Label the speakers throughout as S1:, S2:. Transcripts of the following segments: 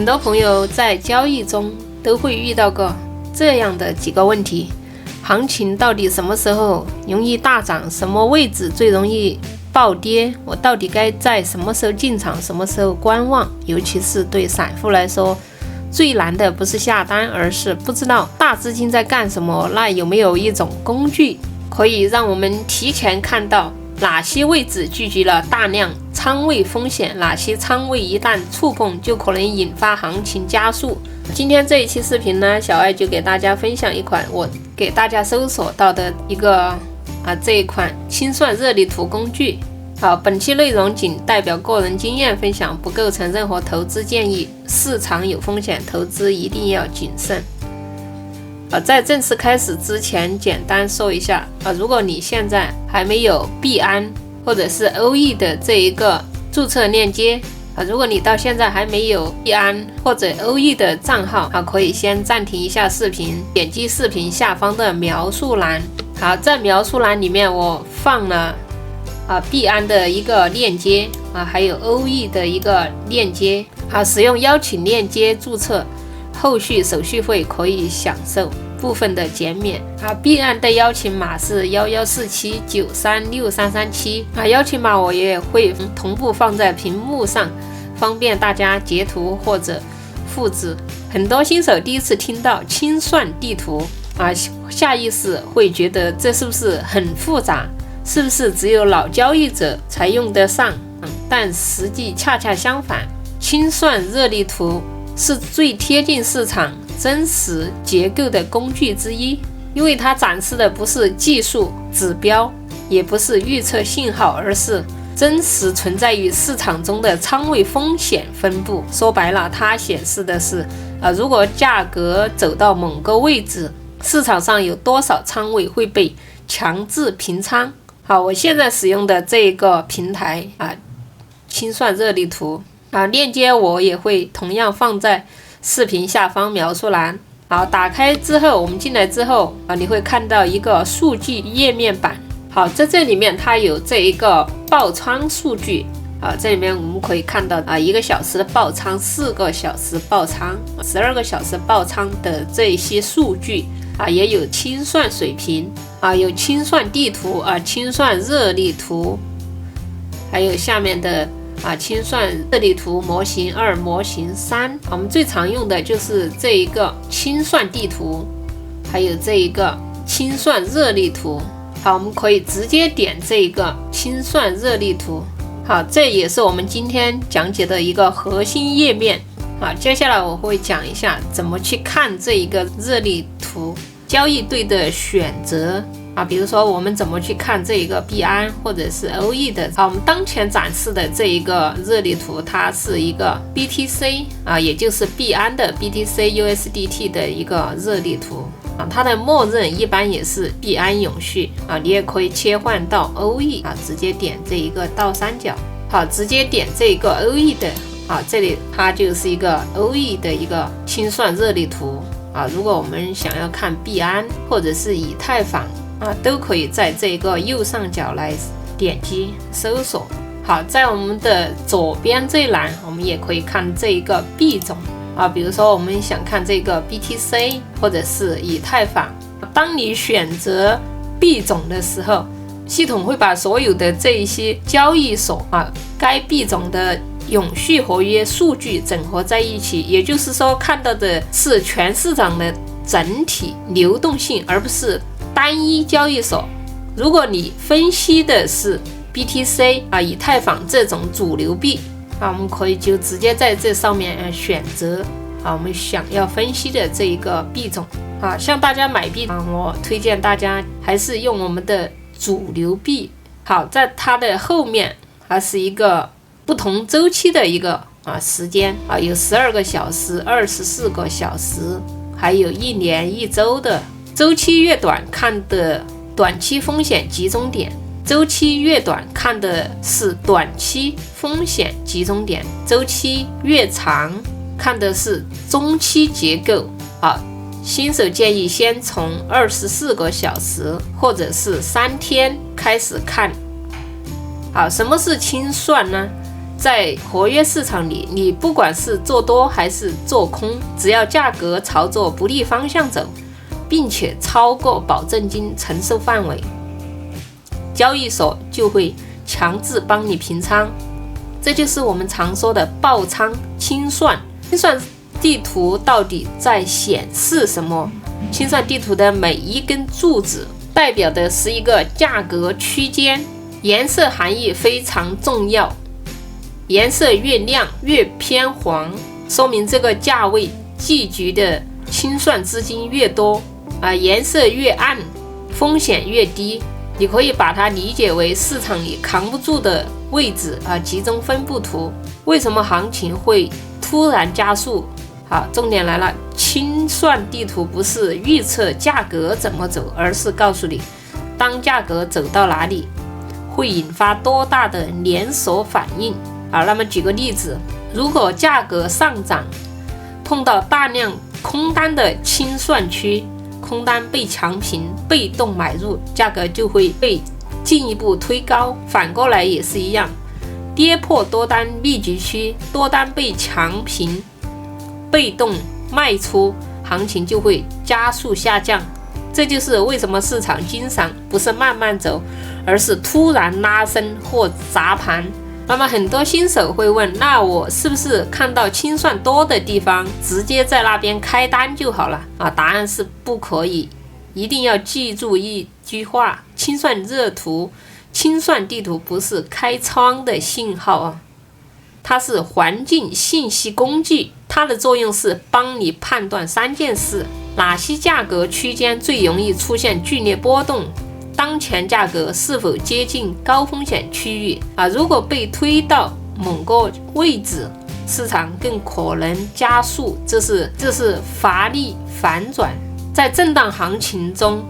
S1: 很多朋友在交易中都会遇到过这样的几个问题：行情到底什么时候容易大涨？什么位置最容易暴跌？我到底该在什么时候进场，什么时候观望？尤其是对散户来说，最难的不是下单，而是不知道大资金在干什么。那有没有一种工具可以让我们提前看到哪些位置聚集了大量仓位风险，哪些仓位一旦触碰就可能引发行情加速？今天这一期视频呢，小爱就给大家分享一款我给大家搜索到的这一款清算热力图工具。本期内容仅代表个人经验分享，不构成任何投资建议。市场有风险，投资一定要谨慎。在正式开始之前，简单说一下如果你现在还没有币安或者是欧易的这一个注册链接如果你到现在还没有币安或者欧易的账号可以先暂停一下视频，点击视频下方的描述栏。在描述栏里面我放了币安的一个链接还有欧易的一个链接使用邀请链接注册，后续手续费可以享受部分的减免币安的邀请码是1147936337邀请码我也会同步放在屏幕上，方便大家截图或者复制。很多新手第一次听到清算地图下意识会觉得这是不是很复杂，是不是只有老交易者才用得上？但实际恰恰相反，清算热力图是最贴近市场真实结构的工具之一，因为它展示的不是技术指标，也不是预测信号，而是真实存在于市场中的仓位风险分布。说白了，它显示的是如果价格走到某个位置，市场上有多少仓位会被强制平仓。我现在使用的这个平台清算热力图链接我也会同样放在视频下方描述栏。打开之后，我们进来之后你会看到一个数据页面板。在这里面它有这一个爆仓数据这里面我们可以看到1个小时的爆仓、4个小时爆仓、12个小时爆仓的这些数据也有清算水平有清算地图清算热力图，还有下面的清算热力图模型2、模型3。我们最常用的就是这一个清算地图，还有这一个清算热力图。我们可以直接点这一个清算热力图。这也是我们今天讲解的一个核心页面接下来我会讲一下怎么去看这一个热力图，交易对的选择比如说我们怎么去看这一个币安或者是欧易的我们当前展示的这一个热力图，它是一个 BTC也就是币安的 BTC USDT 的一个热力图它的默认一般也是币安永续你也可以切换到欧易直接点这一个倒三角直接点这个欧易的这里它就是一个欧易的一个清算热力图如果我们想要看币安或者是以太坊都可以在这个右上角来点击搜索。在我们的左边这一栏我们也可以看这一个币种比如说我们想看这个 BTC 或者是以太坊。当你选择币种的时候，系统会把所有的这一些交易所该币种的永续合约数据整合在一起，也就是说看到的是全市场的整体流动性，而不是单一交易所。如果你分析的是 BTC 以太坊这种主流币我们可以就直接在这上面选择我们想要分析的这一个币种像大家买币我推荐大家还是用我们的主流币。在它的后面还是一个不同周期的一个时间有12个小时、24个小时，还有1年、1周的。周期越短看的短期风险集中点，周期越短看的是短期风险集中点，周期越长看的是中期结构新手建议先从24个小时或者是3天开始看。什么是清算呢？在活跃市场里，你不管是做多还是做空，只要价格朝着不利方向走，并且超过保证金承受范围，交易所就会强制帮你平仓。这就是我们常说的爆仓清算。清算地图到底在显示什么？清算地图的每一根柱子代表的是一个价格区间，颜色含义非常重要。颜色越亮越偏黄，说明这个价位聚集的清算资金越多颜色越暗，风险越低。你可以把它理解为市场里扛不住的位置集中分布图。为什么行情会突然加速？重点来了，清算地图不是预测价格怎么走，而是告诉你当价格走到哪里会引发多大的连锁反应那么举个例子，如果价格上涨碰到大量空单的清算区，空单被强平，被动买入，价格就会被进一步推高。反过来也是一样，跌破多单密集区，多单被强平，被动卖出，行情就会加速下降。这就是为什么市场经常不是慢慢走，而是突然拉升或砸盘。那么很多新手会问，那我是不是看到清算多的地方直接在那边开单就好了答案是不可以。一定要记住一句话，清算热图、清算地图不是开仓的信号它是环境信息工具。它的作用是帮你判断3件事：哪些价格区间最容易出现剧烈波动，当前价格是否接近高风险区域如果被推到某个位置，市场更可能加速，这是乏力反转。在震荡行情中，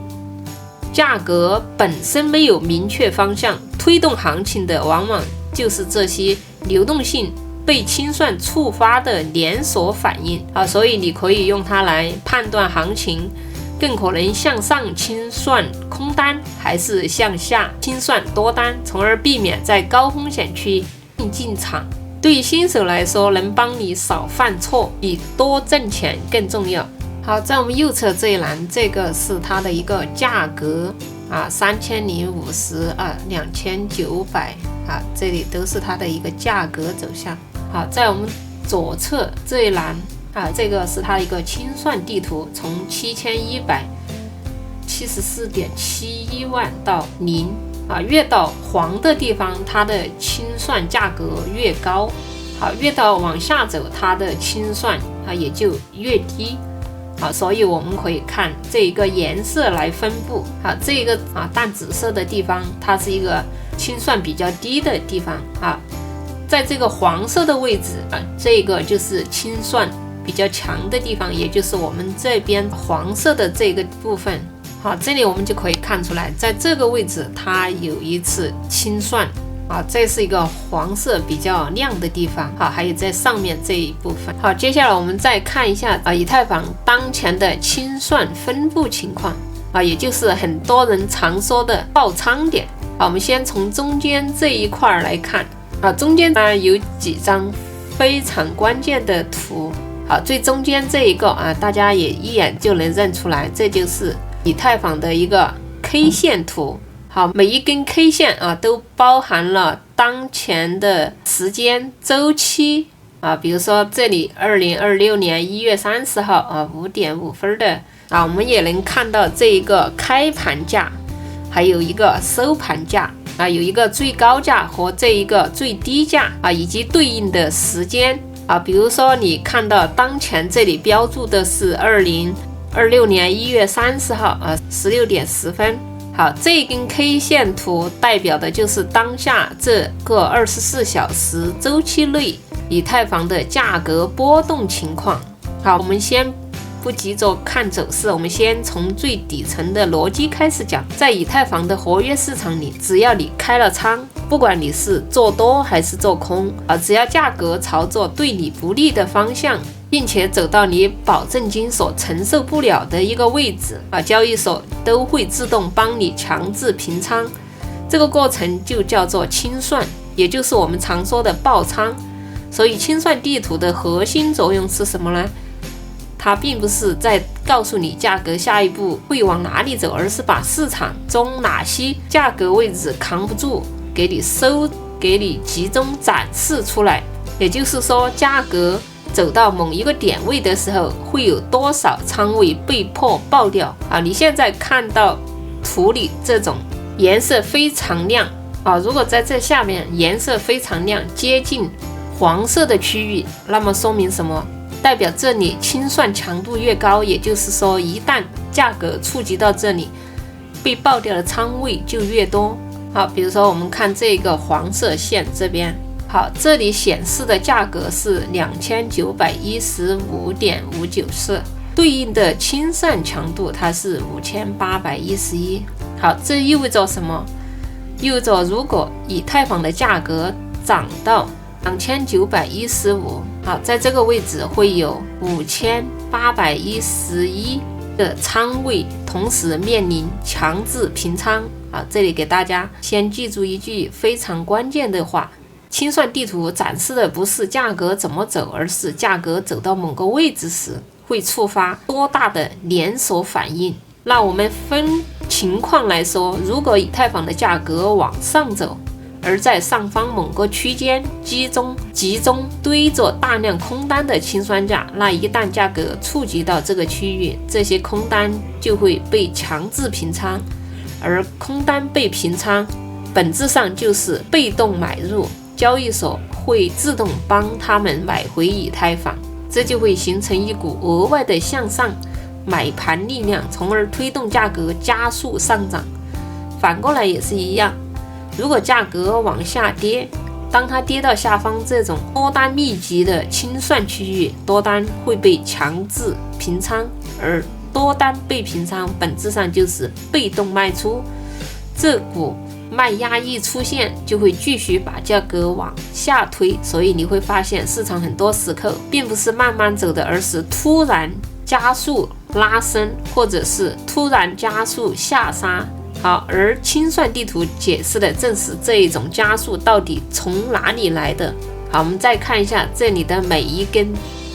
S1: 价格本身没有明确方向，推动行情的往往就是这些流动性被清算触发的连锁反应所以你可以用它来判断行情更可能向上清算空单，还是向下清算多单，从而避免在高风险区进场。对新手来说，能帮你少犯错比多挣钱更重要。好，在我们右侧这一栏，这个是它的一个价格3050、2900这里都是它的一个价格走向。好，在我们左侧这一栏这个是它的一个清算地图，从7174.71万到0越到黄的地方，它的清算价格越高越到往下走，它的清算也就越低所以我们可以看这一个颜色来分布这个淡紫色的地方，它是一个清算比较低的地方在这个黄色的位置这个就是清算比较强的地方，也就是我们这边黄色的这个部分这里我们就可以看出来，在这个位置它有一次清算这是一个黄色比较亮的地方还有在上面这一部分。好，接下来我们再看一下以太坊当前的清算分布情况也就是很多人常说的爆仓点我们先从中间这一块来看中间有几张非常关键的图最中间这一个大家也一眼就能认出来，这就是以太坊的一个 K 线图每一根 K 线都包含了当前的时间周期比如说这里2026年1月30号5点5分的我们也能看到这一个开盘价，还有一个收盘价有一个最高价和这一个最低价以及对应的时间比如说你看到当前这里标注的是2026年1月30号16点10分好，这根 K 线图代表的就是当下这个24小时周期内以太坊的价格波动情况。好，我们先不急着看走势，我们先从最底层的逻辑开始讲。在以太坊的活跃市场里，只要你开了仓，不管你是做多还是做空只要价格朝着对你不利的方向，并且走到你保证金所承受不了的一个位置交易所都会自动帮你强制平仓。这个过程就叫做清算。也就是我们常说的爆仓。所以清算地图的核心作用是什么呢？它并不是在告诉你价格下一步会往哪里走，而是把市场中哪些价格位置扛不住给你集中展示出来。也就是说，价格走到某一个点位的时候，会有多少仓位被迫爆掉啊？你现在看到图里这种颜色非常亮啊，如果在这下面颜色非常亮，接近黄色的区域，那么说明什么？代表这里清算强度越高，也就是说，一旦价格触及到这里，被爆掉的仓位就越多。好，比如说我们看这个黄色线这边，好，这里显示的价格是2915.594，对应的清算强度它是5811。好，这意味着什么？意味着如果以太坊的价格涨到2915，好，在这个位置会有5811的仓位同时面临强制平仓。好，这里给大家先记住一句非常关键的话，清算地图展示的不是价格怎么走，而是价格走到某个位置时会触发多大的连锁反应。那我们分情况来说，如果以太坊的价格往上走，而在上方某个区间集中堆着大量空单的清算价，那一旦价格触及到这个区域，这些空单就会被强制平仓，而空单被平仓本质上就是被动买入，交易所会自动帮他们买回以太坊，这就会形成一股额外的向上买盘力量，从而推动价格加速上涨。反过来也是一样，如果价格往下跌，当它跌到下方这种多单密集的清算区域，多单会被强制平仓，而多单被平仓本质上就是被动卖出，这股卖压一出现，就会继续把价格往下推。所以你会发现市场很多时刻并不是慢慢走的，而是突然加速拉升，或者是突然加速下杀。好，而清算地图解释的正是这一种加速到底从哪里来的。好，我们再看一下这里的每一根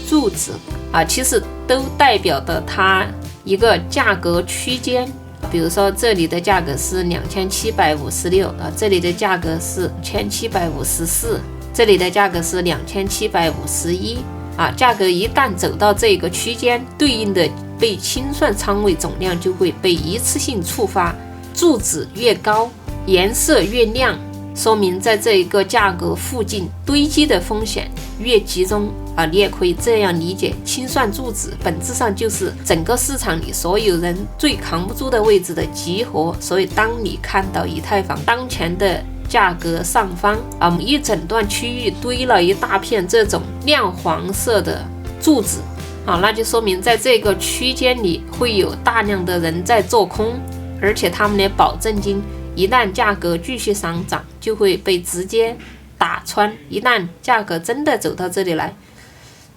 S1: 柱子啊，其实都代表的它一个价格区间。比如说这里的价格是2756啊，这里的价格是1754，这里的价格是2751啊。价格一旦走到这个区间，对应的被清算仓位总量就会被一次性触发。柱子越高，颜色越亮，说明在这一个价格附近堆积的风险越集中啊。你也可以这样理解，清算柱子本质上就是整个市场里所有人最扛不住的位置的集合。所以当你看到以太坊当前的价格上方一整段区域堆了一大片这种亮黄色的柱子啊，那就说明在这个区间里会有大量的人在做空，而且他们的保证金一旦价格继续上涨就会被直接打穿。一旦价格真的走到这里来，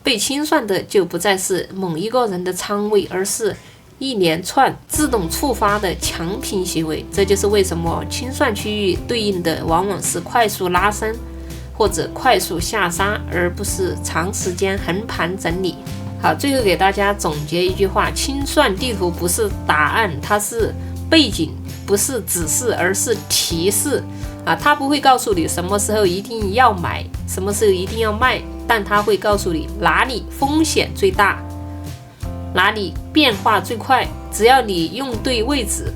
S1: 被清算的就不再是某一个人的仓位，而是一连串自动触发的强平行为。这就是为什么清算区域对应的往往是快速拉升或者快速下杀，而不是长时间横盘整理。好，最后给大家总结一句话，清算地图不是答案，它是背景，不是指示，而是提示啊。它不会告诉你什么时候一定要买，什么时候一定要卖，但它会告诉你哪里风险最大，哪里变化最快。只要你用对位置，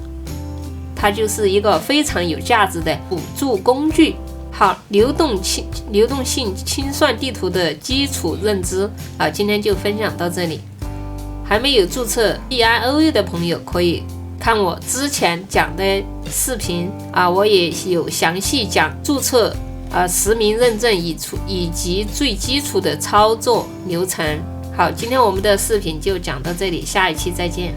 S1: 它就是一个非常有价值的辅助工具。好，流动性清算地图的基础认知啊，今天就分享到这里。还没有注册 BIOU 的朋友可以看我之前讲的视频啊，我也有详细讲注册实名认证以及最基础的操作流程。好，今天我们的视频就讲到这里，下一期再见。